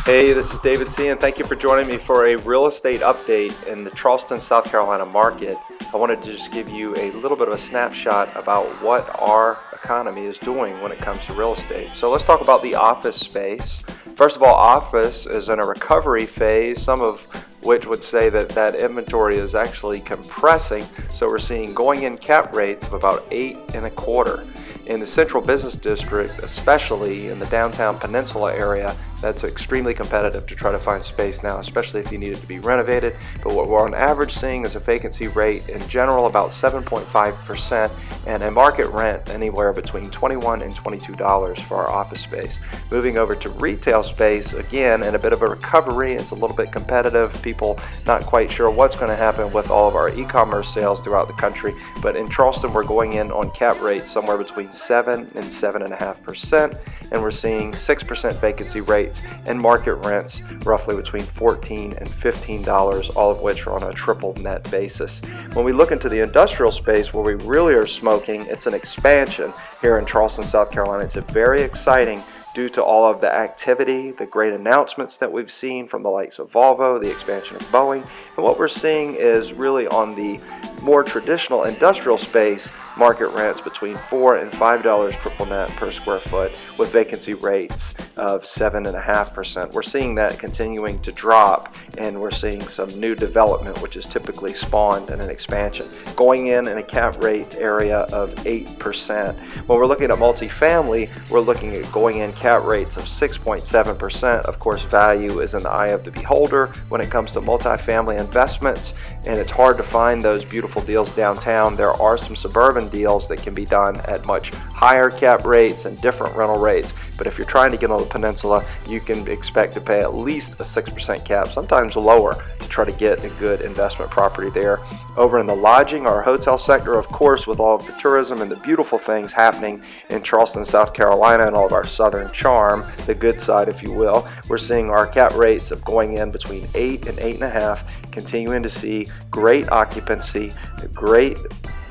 Hey, this is David Seay, and thank you for joining me for a real estate update in the Charleston, South Carolina market. I wanted to just give you a little bit of a snapshot about what our economy is doing when it comes to real estate. So let's talk about the office space. First of all, office is in a recovery phase, some of which would say that inventory is actually compressing. So we're seeing going in cap rates of about 8.25. In the central business district, especially in the downtown peninsula area, that's extremely competitive to try to find space now, especially if you need it to be renovated. But what we're on average seeing is a vacancy rate in general about 7.5% and a market rent anywhere between $21 and $22 for our office space. Moving over to retail space, again, in a bit of a recovery, it's a little bit competitive. People not quite sure what's going to happen with all of our e-commerce sales throughout the country. But in Charleston, we're going in on cap rates somewhere between 7 and 7.5%, and we're seeing 6% vacancy rates and market rents roughly between $14 and $15, all of which are on a triple net basis. When we look into the industrial space where we really are smoking, it's an expansion here in Charleston, South Carolina. It's very exciting due to all of the activity, the great announcements that we've seen from the likes of Volvo, the expansion of Boeing. And what we're seeing is really on the more traditional industrial space, market rents between $4 and $5 triple net per square foot with vacancy rates of 7.5%. We're seeing that continuing to drop, and we're seeing some new development which is typically spawned in an expansion, going in a cap rate area of 8%. When we're looking at multifamily, we're looking at going in cap rates of 6.7%. Of course, value is in the eye of the beholder when it comes to multifamily investments, and it's hard to find those beautiful deals downtown. There are some suburban deals that can be done at much higher cap rates and different rental rates, but if you're trying to get on the peninsula, you can expect to pay at least a 6% cap, sometimes lower, to try to get a good investment property there. Over in the lodging or hotel sector, of course, with all of the tourism and the beautiful things happening in Charleston, South Carolina, and all of our southern charm, the good side, if you will, we're seeing our cap rates of going in between 8 and 8.5, continuing to see great occupancy, great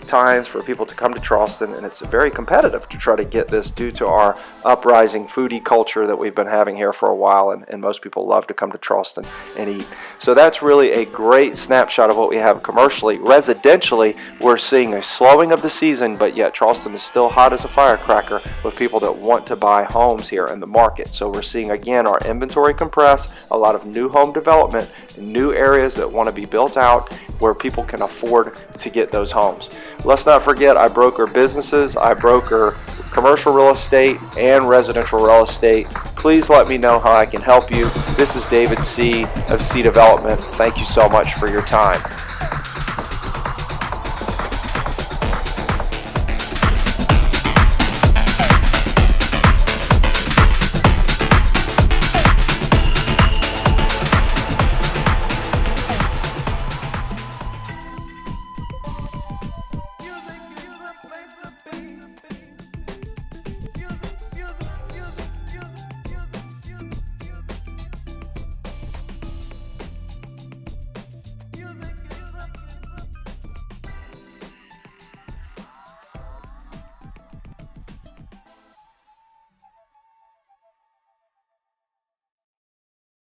times for people to come to Charleston, and it's very competitive to try to get this due to our uprising foodie culture that we've been having here for a while, and most people love to come to Charleston and eat. So that's really a great snapshot of what we have commercially. Residentially, we're seeing a slowing of the season, but yet Charleston is still hot as a firecracker with people that want to buy homes here in the market. So we're seeing again our inventory compress, a lot of new home development, new areas that want to be built out where people can afford to get those homes. Let's not forget, I broker businesses, I broker commercial real estate and residential real estate. Please let me know how I can help you. This is David Seay of Seay Development. Thank you so much for your time.